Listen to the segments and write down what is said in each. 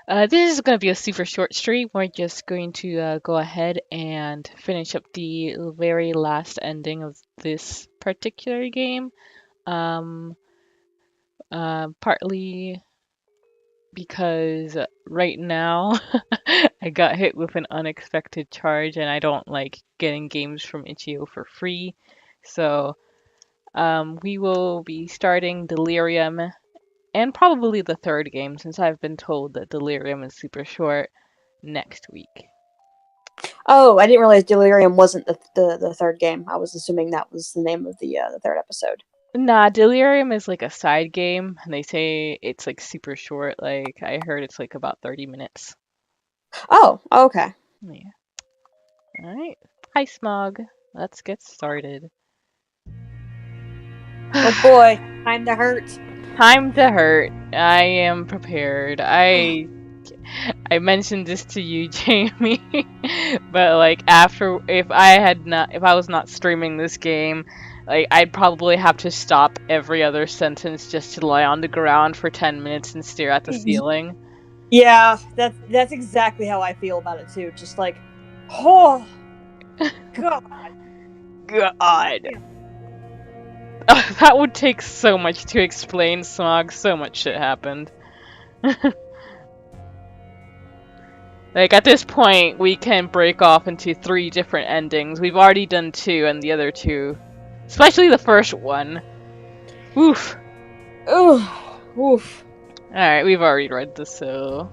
This is going to be a super short stream. We're just going to go ahead and finish up the very last ending of this particular game. Um, Partly because right now I got hit with an unexpected charge and I don't like getting games from Itch.io for free. So we will be starting Delirium and probably the third game since I've been told that Delirium is super short next week. Oh, I didn't realize Delirium wasn't the third game. I was assuming that was the name of the third episode. Nah, Delirium is like a side game, and they say it's like super short. Like I heard it's like about 30 minutes. Oh, okay. Yeah. All right. Hi, Smog. Let's get started. Oh boy, time to hurt. Time to hurt. I am prepared. I mentioned this to you, Jamie, but like if I was not streaming this game, like I'd probably have to stop every other sentence just to lie on the ground for 10 minutes and stare at the ceiling. Yeah, that's exactly how I feel about it too. Just like, oh god. God. That would take so much to explain, Smog. So much shit happened. Like, at this point, we can break off into 3 different endings. We've already done 2, and the other 2, especially the first one. Oof. Oof. Alright, we've already read this, so...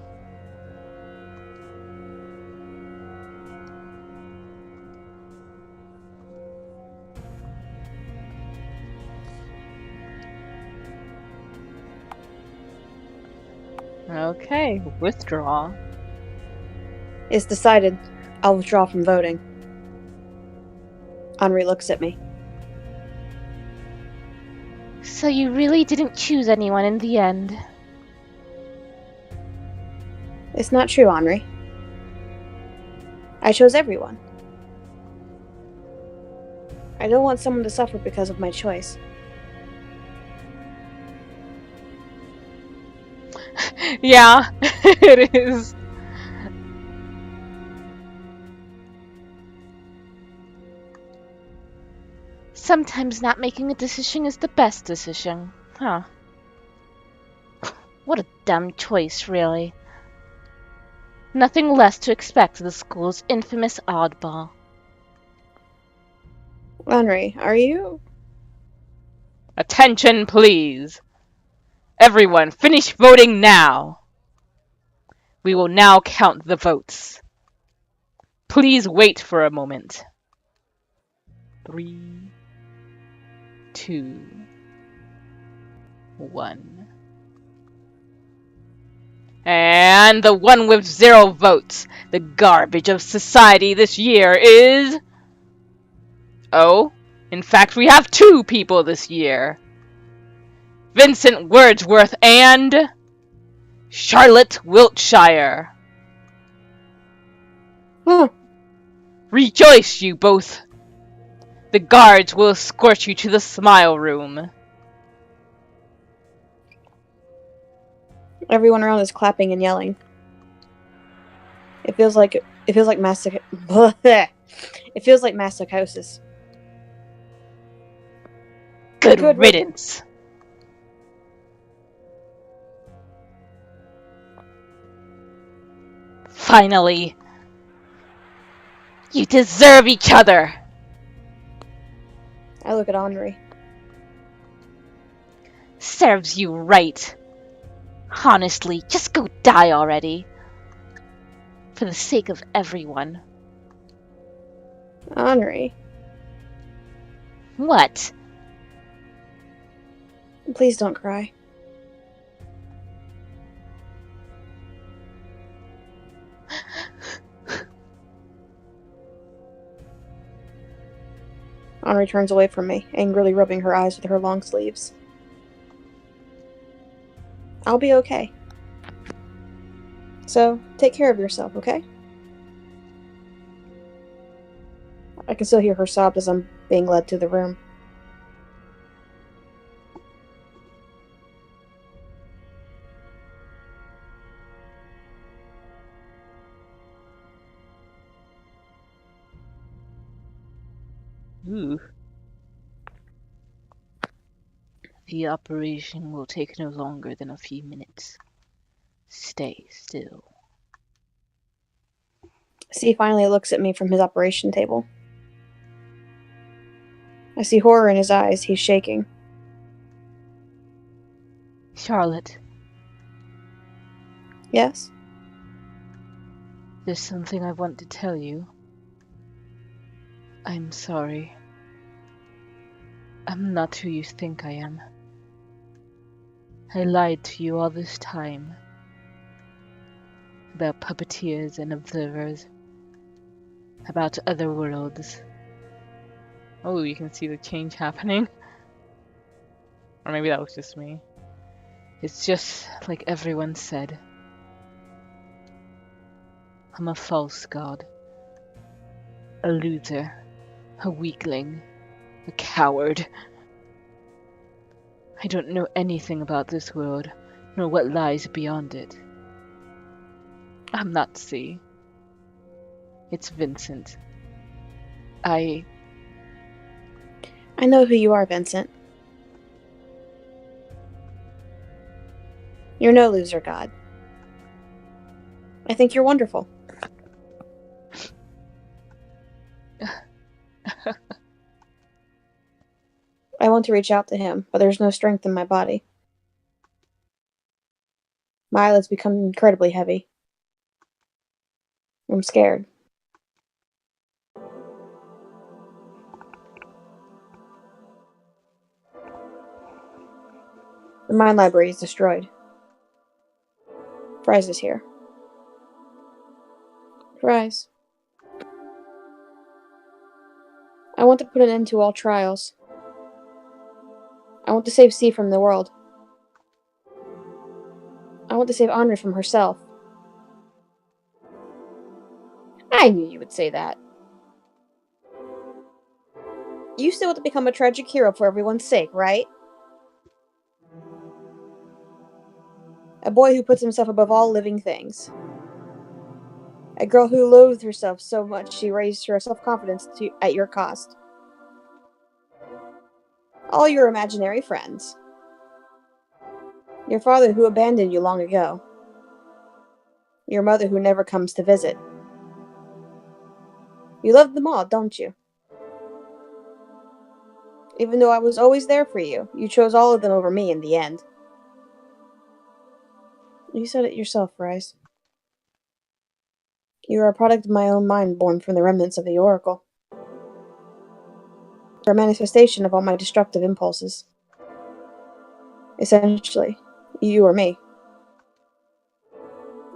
Okay, withdraw. It's decided. I'll withdraw from voting. Henri looks at me. So you really didn't choose anyone in the end? It's not true, Henri. I chose everyone. I don't want someone to suffer because of my choice. Yeah, it is. Sometimes not making a decision is the best decision, huh? What a dumb choice, really. Nothing less to expect of the school's infamous oddball. Henri, are you? Attention, please. Everyone, finish voting now. We will now count the votes. Please wait for a moment. 3, 2, 1. And the one with 0 votes, the garbage of society this year is... Oh, in fact, we have 2 people this year. Vincent Wordsworth and... Charlotte Wiltshire. Huh. Rejoice, you both. The guards will escort you to the Smile Room. Everyone around is clapping and yelling. It feels like mass psychosis. Good riddance. Finally. You deserve each other. I look at Henri. Serves you right. Honestly, just go die already. For the sake of everyone. Henri. What? Please don't cry. Henri turns away from me, angrily rubbing her eyes with her long sleeves. I'll be okay. So, take care of yourself, okay? I can still hear her sobs as I'm being led to the room. Ooh. The operation will take no longer than a few minutes. Stay still. C finally looks at me from his operation table. I see horror in his eyes. He's shaking. Charlotte, Yes? there's something I want to tell you. I'm sorry. I'm not who you think I am. I lied to you all this time. About puppeteers and observers. About other worlds. Oh, you can see the change happening. Or maybe that was just me. It's just like everyone said. I'm a false god. A loser. A weakling. A coward. I don't know anything about this world, nor what lies beyond it. I'm not C. It's Vincent. I know who you are, Vincent. You're no loser, God. I think you're wonderful. I want to reach out to him, but there's no strength in my body. My eyelids become incredibly heavy. I'm scared. The mind library is destroyed. Fries is here. Fries. I want to put an end to all trials. I want to save C from the world. I want to save Honor from herself. I knew you would say that. You still want to become a tragic hero for everyone's sake, right? A boy who puts himself above all living things. A girl who loathed herself so much she raised her self-confidence at your cost. All your imaginary friends. Your father who abandoned you long ago. Your mother who never comes to visit. You love them all, don't you? Even though I was always there for you, you chose all of them over me in the end. You said it yourself, Rice. You are a product of my own mind born from the remnants of the Oracle. You're a manifestation of all my destructive impulses. Essentially, you or me.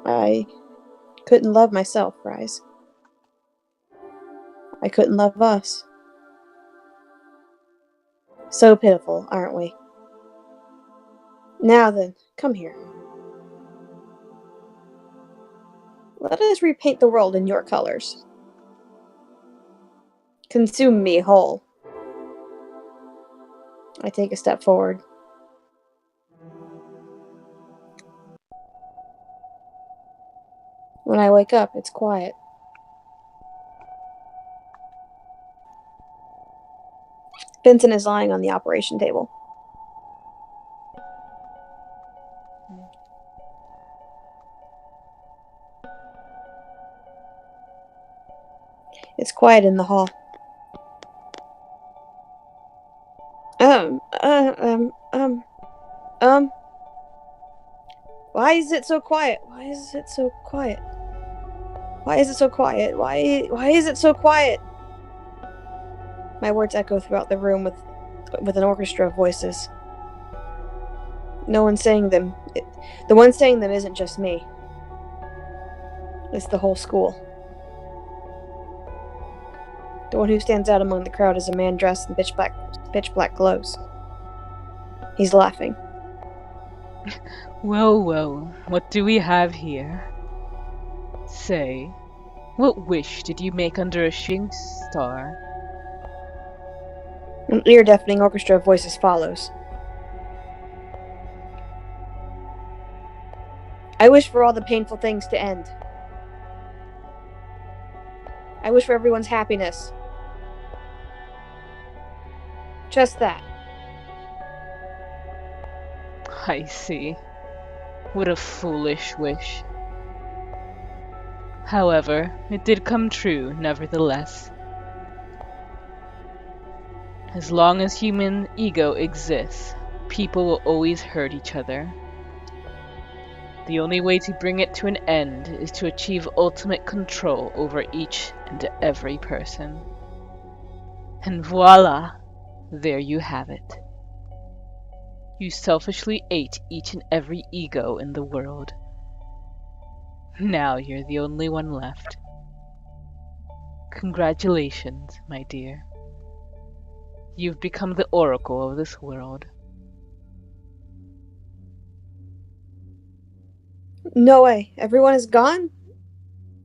I couldn't love myself, Rise. I couldn't love us. So pitiful, aren't we? Now then, come here. Let us repaint the world in your colors. Consume me whole. I take a step forward. When I wake up, it's quiet. Vincent is lying on the operation table. It's quiet in the hall. Why is it so quiet? Why is it so quiet? Why is it so quiet? Why is it so quiet? My words echo throughout the room with an orchestra of voices. No one's saying them. The one saying them isn't just me. It's the whole school. The one who stands out among the crowd is a man dressed in pitch black clothes. He's laughing. Well, well, what do we have here? Say, what wish did you make under a shooting star? An ear-deafening orchestra of voices follows. I wish for all the painful things to end. I wish for everyone's happiness. Just that. I see. What a foolish wish. However, it did come true, nevertheless. As long as human ego exists, people will always hurt each other. The only way to bring it to an end is to achieve ultimate control over each and every person. And voila! There you have it. You selfishly ate each and every ego in the world. Now you're the only one left. Congratulations, my dear. You've become the oracle of this world. No way. Everyone is gone?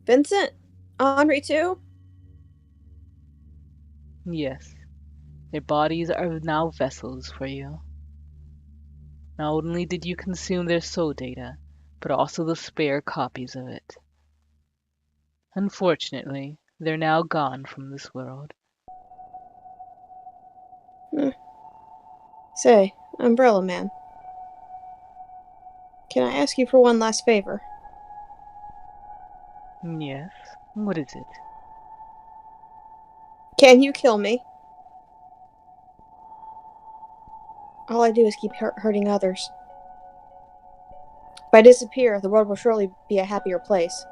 Vincent? Henri too? Yes, their bodies are now vessels for you. Not only did you consume their soul data, but also the spare copies of it. Unfortunately, they're now gone from this world. Say, Umbrella Man. Can I ask you for one last favor? Yes, what is it? Can you kill me? All I do is keep hurting others. If I disappear, the world will surely be a happier place.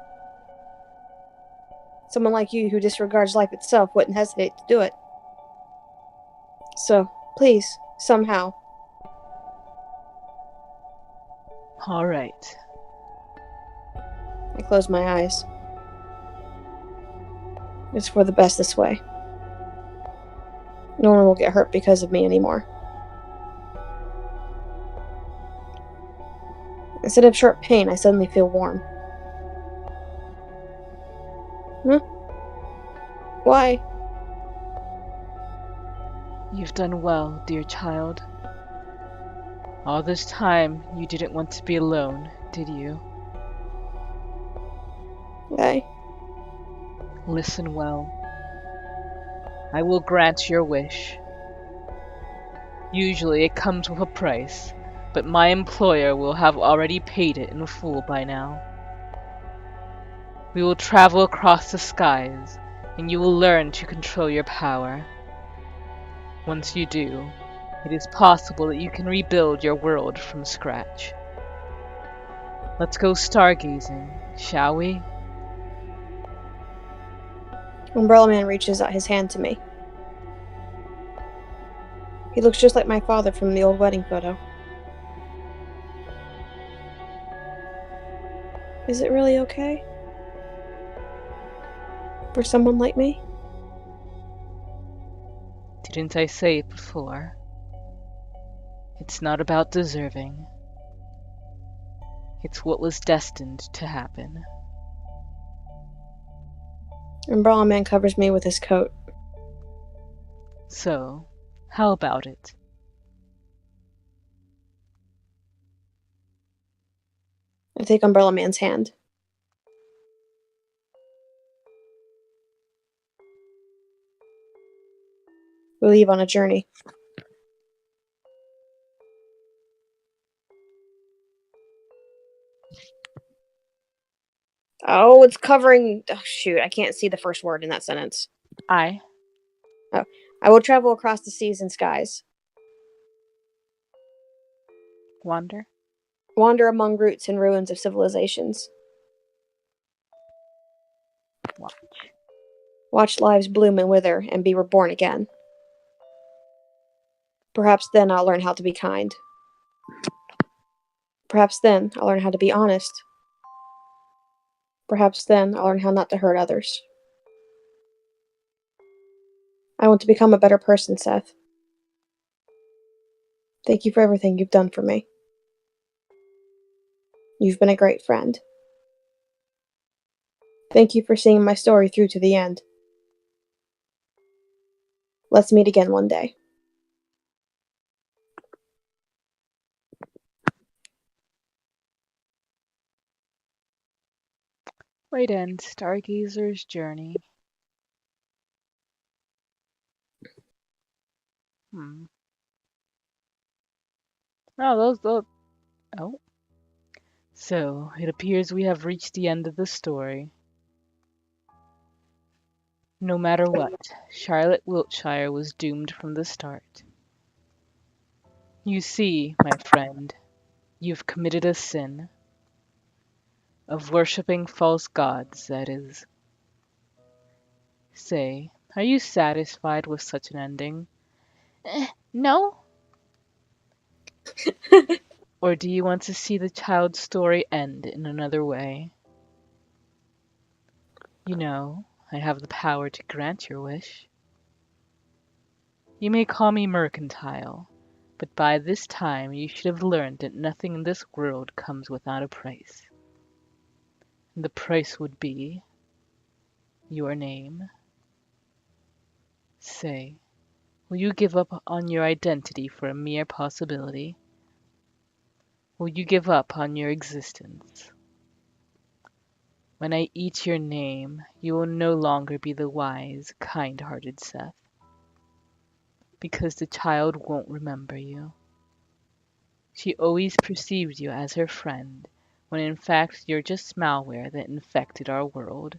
Someone like you who disregards life itself wouldn't hesitate to do it. So, please, somehow. All right. I close my eyes. It's for the best this way. No one will get hurt because of me anymore. Instead of sharp pain, I suddenly feel warm. Huh? Why? You've done well, dear child. All this time, you didn't want to be alone, did you? Why? Listen well. I will grant your wish. Usually it comes with a price, but my employer will have already paid it in full by now. We will travel across the skies, and you will learn to control your power. Once you do, it is possible that you can rebuild your world from scratch. Let's go stargazing, shall we? Umbrella Man reaches out his hand to me. He looks just like my father from the old wedding photo. Is it really okay? For someone like me? Didn't I say it before? It's not about deserving. It's what was destined to happen. Umbrella Man covers me with his coat. So, how about it? I take Umbrella Man's hand. We leave on a journey. Oh, it's covering. Oh, shoot, I can't see the first word in that sentence. I Oh, I will travel across the seas and skies, wander. wander among roots and ruins of civilizations, Watch. watch lives bloom and wither and be reborn again. Perhaps then I'll learn how to be kind. Perhaps then I'll learn how to be honest. Perhaps then I'll learn how not to hurt others. I want to become a better person, Seth. Thank you for everything you've done for me. You've been a great friend. Thank you for seeing my story through to the end. Let's meet again one day. Right end, Stargazer's journey. Hmm. Oh, those. Oh. So, it appears we have reached the end of the story. No matter what, Charlotte Wiltshire was doomed from the start. You see, my friend, you've committed a sin of worshipping false gods, that is. Say, are you satisfied with such an ending? No? Or do you want to see the child's story end in another way? You know, I have the power to grant your wish. You may call me mercantile, but by this time you should have learned that nothing in this world comes without a price. And the price would be your name. Say, will you give up on your identity for a mere possibility? Will you give up on your existence? When I eat your name, you will no longer be the wise, kind-hearted Seth, because the child won't remember you. She always perceived you as her friend, when in fact you're just malware that infected our world.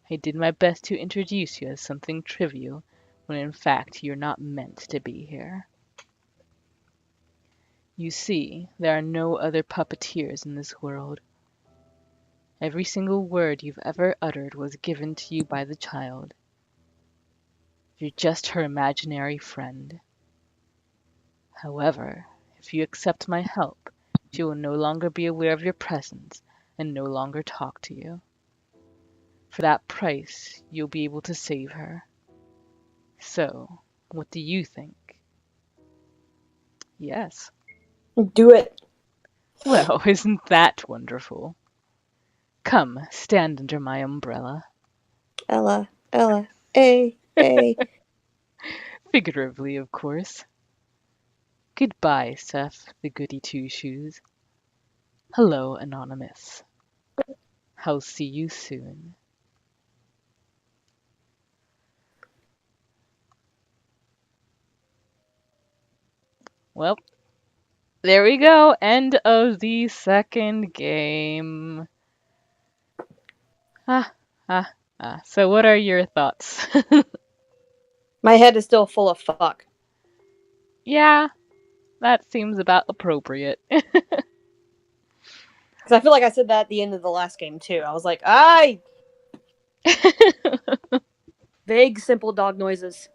I did my best to introduce you as something trivial, when in fact you're not meant to be here. You see, there are no other puppeteers in this world. Every single word you've ever uttered was given to you by the child. You're just her imaginary friend. However, if you accept my help, she will no longer be aware of your presence and no longer talk to you. For that price, you'll be able to save her. So, what do you think? Yes. Do it. Well, isn't that wonderful? Come, stand under my umbrella. Ella, Ella, A. Figuratively, of course. Goodbye, Seth, the goody two-shoes. Hello, Anonymous. I'll see you soon. Well, there we go. End of the second game. Ah, ah, ah. So, what are your thoughts? My head is still full of fuck. Yeah, that seems about appropriate. Because I feel like I said that at the end of the last game, too. I was like, I vague, simple dog noises.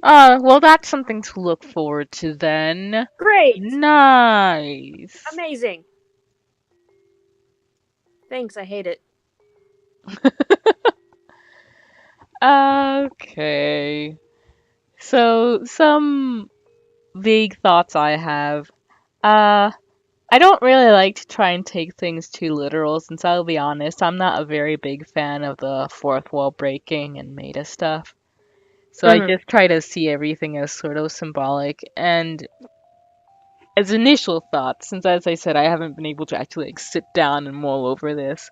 Well, that's something to look forward to then. Great! Nice. Amazing. Thanks, I hate it. Okay. So, some vague thoughts I have. Uh, I don't really like to try and take things too literal, since I'll be honest, I'm not a very big fan of the fourth wall breaking and meta stuff. So I Mm-hmm. just try to see everything as sort of symbolic. And as initial thoughts, since as I said, I haven't been able to actually like sit down and mull over this,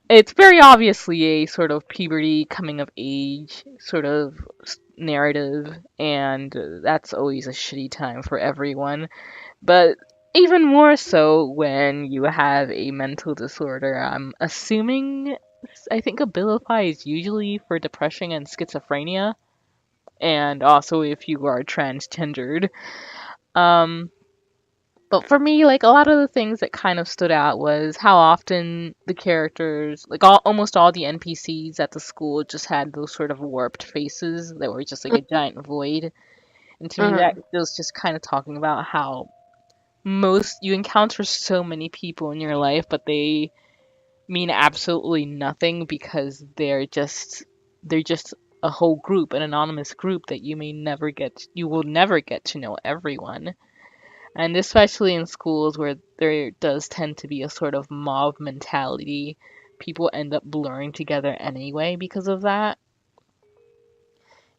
it's very obviously a sort of puberty coming of age sort of narrative, and that's always a shitty time for everyone. But even more so when you have a mental disorder. I'm assuming, I think Abilify is usually for depression and schizophrenia, and also if you are transgendered. Um, but for me, like a lot of the things that kind of stood out was how often the characters, like almost all the NPCs at the school, just had those sort of warped faces that were just like a giant void. And to me, that Mm-hmm. was just kind of talking about how most you encounter so many people in your life, but they mean absolutely nothing because they're just a whole group, an anonymous group that you will never get to know everyone. And especially in schools where there does tend to be a sort of mob mentality, people end up blurring together anyway because of that.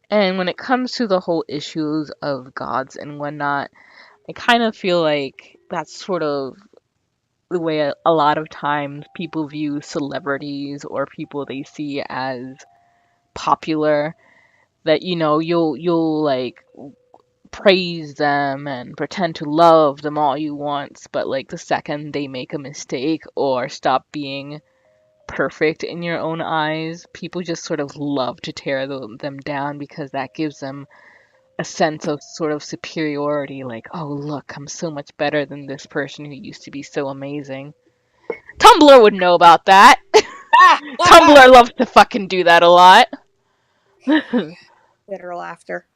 And when it comes to the whole issues of gods and whatnot, I kind of feel like that's sort of the way a lot of times people view celebrities or people they see as popular, that you'll like praise them and pretend to love them all you want, but like the second they make a mistake or stop being perfect in your own eyes, people just sort of love to tear them down because that gives them a sense of sort of superiority, like, oh, look, I'm so much better than this person who used to be so amazing. Tumblr would know about that. Tumblr loves to fucking do that a lot. Bitter laughter.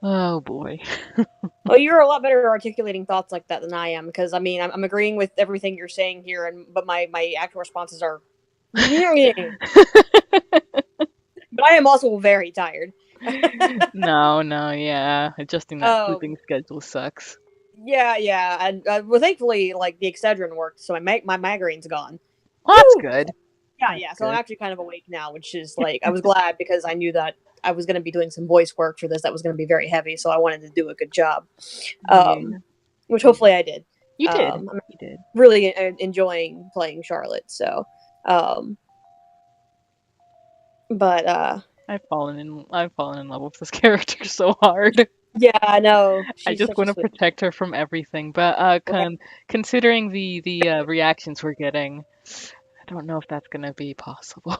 Oh boy. Well, you're a lot better at articulating thoughts like that than I am, because I mean, I'm agreeing with everything you're saying here, but my actual responses are, but I am also very tired. No, no, yeah. Adjusting that sleeping um, schedule sucks. yeah, and well, thankfully, like the Excedrin worked, so my migraine's gone. Well, that's Woo! good. Yeah, That's yeah. So I'm good. actually kind of awake now, which is like I was glad because I knew that I was going to be doing some voice work for this that was going to be very heavy, so I wanted to do a good job. Um, Yeah. which Yeah. hopefully I did. You did. I'm You did. really enjoying playing Charlotte. So, um, but I've fallen in love with this character so hard. yeah, I know I she's just such a want to sweet. protect her from everything. But Right. considering the reactions we're getting, I don't know if that's gonna be possible.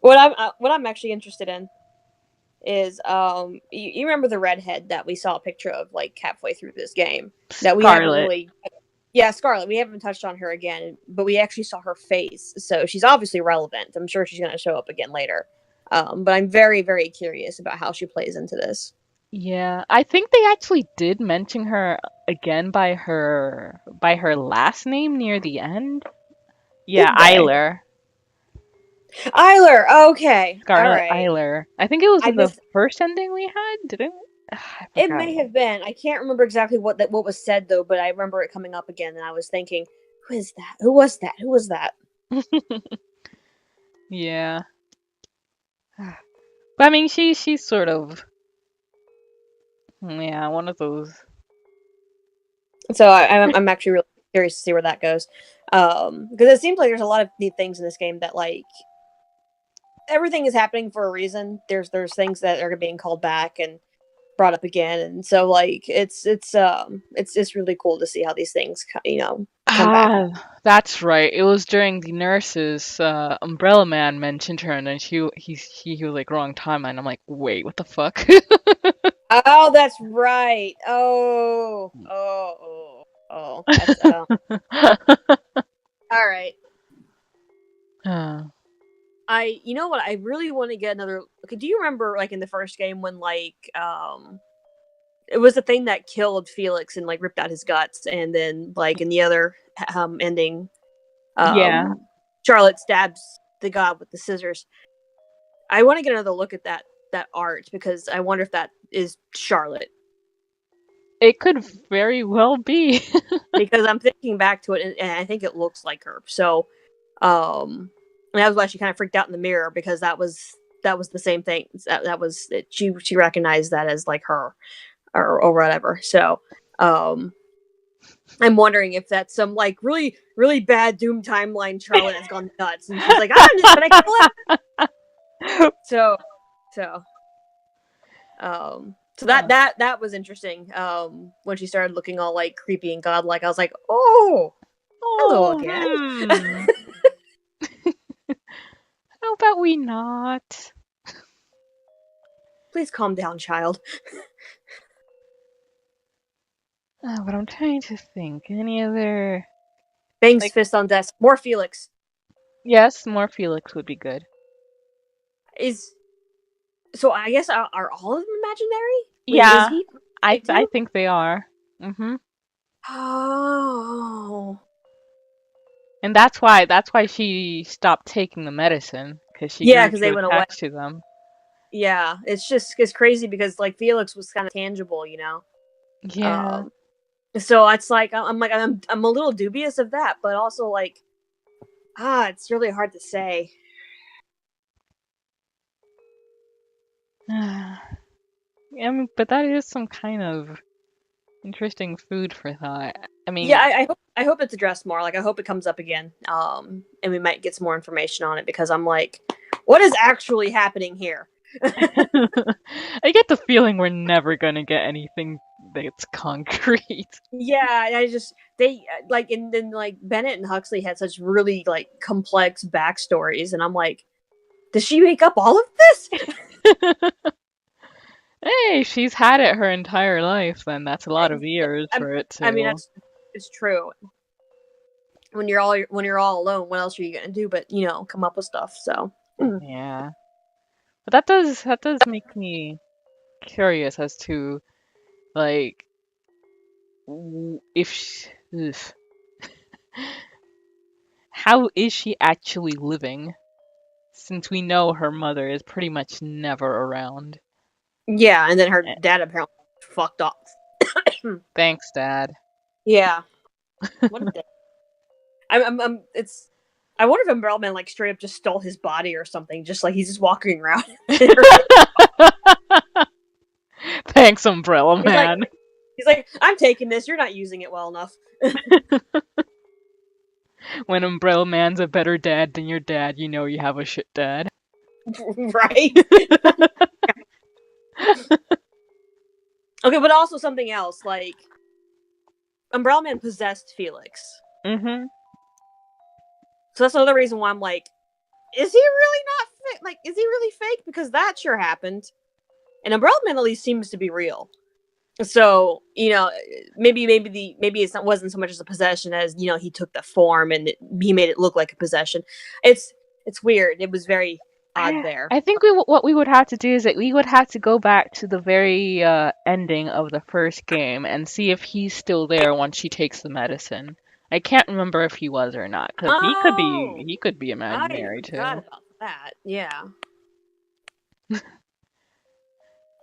What I'm actually interested in is you remember the redhead that we saw a picture of like halfway through this game that we haven't Scarlet. really. Yeah, Scarlet. We haven't touched on her again, but we actually saw her face, so she's obviously relevant. I'm sure she's going to show up again later. But I'm very, very curious about how she plays into this. Yeah, I think they actually did mention her again by her last name near the end. Yeah, Did they? Eiler. Eiler. Okay. All Scarlet right. Eiler. I think it was I in the missed. first ending we had, did it? I It forgot. may have been. I can't remember exactly what was said though, but I remember it coming up again, and I was thinking, who is that? Who was that? Who was that? Yeah. But I mean, she's sort of, yeah, one of those. So I'm actually really curious to see where that goes, because it seems like there's a lot of neat things in this game that like everything is happening for a reason. There's things that are being called back and brought up again, and so like it's really cool to see how these things come back. Ah, that's right. It was during the nurses. Umbrella Man mentioned her, and then he was like wrong timeline. I'm like, wait, what the fuck? Oh, that's right. That's all right. Uh, You know what? I really want to get another. Okay, do you remember like in the first game when like it was the thing that killed Felix and like ripped out his guts, and then like in the other ending, yeah, um, Charlotte stabs the god with the scissors. I want to get another look at that art because I wonder if that is Charlotte. it could very well be. Because I'm thinking back to it and I think it looks like her. So, and that was why she kind of freaked out in the mirror because that was the same thing. That was she recognized that as like her or whatever. So, um, I'm wondering if that's some like really really bad Doom timeline. Charlotte has gone nuts and she's like, I'm just gonna kill it. So so that was interesting. When she started looking all like creepy and godlike, I was like, oh, hello Oh, again. how about we not? Please calm down, child. But I'm trying to think. Any other? Bangs Like, fist on desk. More Felix. yes, more Felix would be good. Is so I guess are all of them imaginary? Is Yeah, he I too? think they are. Mhm. Oh. And that's why she stopped taking the medicine because she Yeah, grew because too they went away. attached to them. Yeah, it's crazy because like Felix was kind of tangible. Yeah. Um, so it's like I'm a little dubious of that, but also like it's really hard to say. I mean, but that is some kind of Interesting food for thought. I mean, Yeah, I hope it's addressed more. Like I hope it comes up again. And we might get some more information on it because I'm like, what is actually happening here? I get the feeling we're never gonna get anything that's concrete. Yeah, I just they like and then like Bennett and Huxley had such really like complex backstories, and I'm like, does she make up all of this? Hey, she's had it her entire life, then that's a lot of Yeah, years for it I mean to. it's true. When you're all alone, what else are you gonna do but come up with stuff? So Yeah. But that does make me curious as to like if ugh. How is she actually living since we know her mother is pretty much never around. yeah, and then her Eh, dad apparently fucked off. Thanks, Dad. Yeah, what a dick. It's. I wonder if Umbrella Man like straight up just stole his body or something, just like he's just walking around. Thanks, Umbrella he's like, Man. he's like, I'm taking this. You're not using it well enough, When Umbrella Man's a better dad than your dad, you know you have a shit dad. right? Okay, but also something else. Like Umbrella Man possessed Felix, Mhm. so that's another reason why I'm like, is he really not like? Is he really fake? Because that sure happened, and Umbrella Man at least seems to be real. So maybe wasn't so much as a possession as he took the form and he made it look like a possession. It's weird. It was very odd there. I think what we would have to do is that we would have to go back to the very ending of the first game and see if he's still there once she takes the medicine. I can't remember if he was or not because Oh, he could be I imaginary forgot too. about that. Yeah.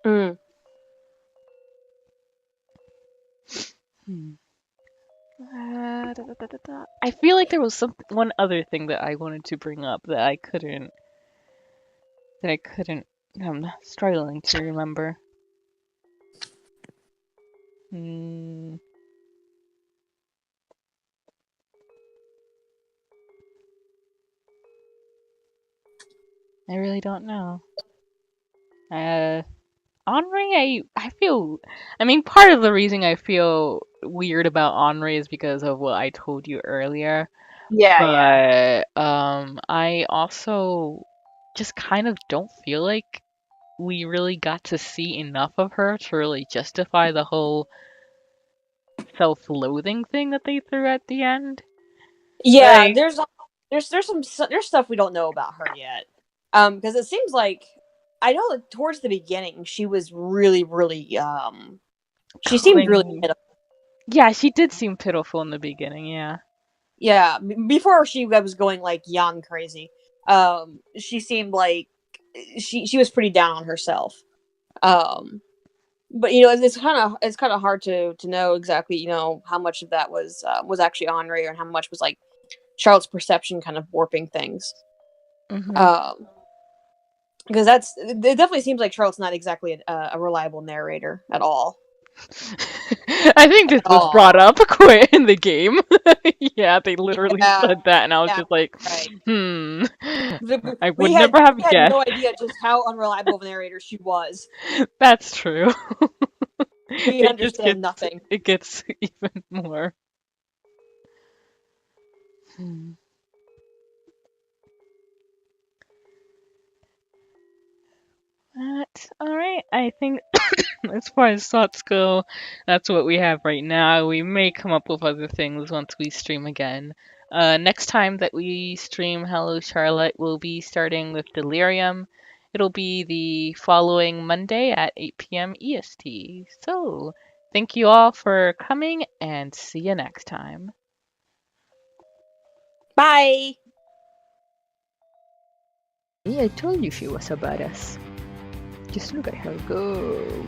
Mm. Hmm. I feel like there was one other thing that I wanted to bring up that I couldn't. That I couldn't. I'm struggling to remember. Hmm. I really don't know. Uh, Henri, I feel. I mean, part of the reason I feel weird about Henri is because of what I told you earlier. Yeah, yeah. But I also just kind of don't feel like we really got to see enough of her to really justify the whole self-loathing thing that they threw at the end. Yeah, Like, there's stuff we don't know about her yet. Because it seems like I know that towards the beginning she was really she seemed really clingy. pitiful. Yeah, she did seem pitiful in the beginning, yeah. Yeah, before she was going like young crazy. She seemed like she was pretty down on herself. Um, but it's kind of hard to know exactly how much of that was actually Henri and how much was like Charlotte's perception kind of warping things. Hmm. Um, because it definitely seems like Charlotte's not exactly a reliable narrator at all. I think this At was brought all. up quite in the game. Yeah, they literally Yeah, said that, and I was yeah, just like, right. hmm, We I would we never had have we had guessed. no idea just how unreliable of a narrator she was. That's true. We It just understand nothing. gets even more. Hmm. But, alright, I think as far as thoughts go, that's what we have right now. We may come up with other things once we stream again. Next time that we stream Hello Charlotte, we'll be starting with Delirium. It'll be the following Monday at 8 p.m. EST. So, thank you all for coming and see you next time. Bye. Yeah, I told you she was a badass. Just look at her go.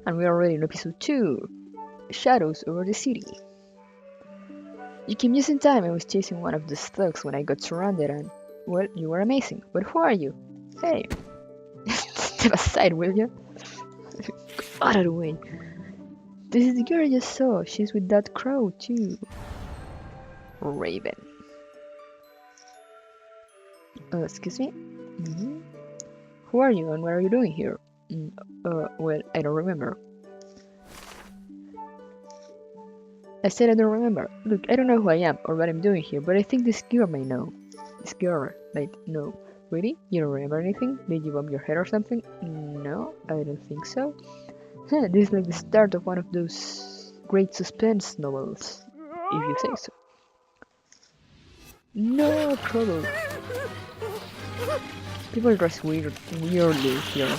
And we're already in episode 2. Shadows over the city. You came just in time. I was chasing one of the thugs when I got surrounded and, well, you were amazing. But who are you? Hey, step aside, will you? Get out of the way. This is the girl I just saw. She's with that crow, too. Raven. Excuse me? Who are you and what are you doing here? Well, I don't remember. I said I don't remember. Look, I don't know who I am or what I'm doing here, but I think this girl may know. This girl might know. Really? You don't remember anything? Did you bump your head or something? No, I don't think so. Huh, this is like the start of one of those great suspense novels, if you say so. No trouble. People dress weirdly here.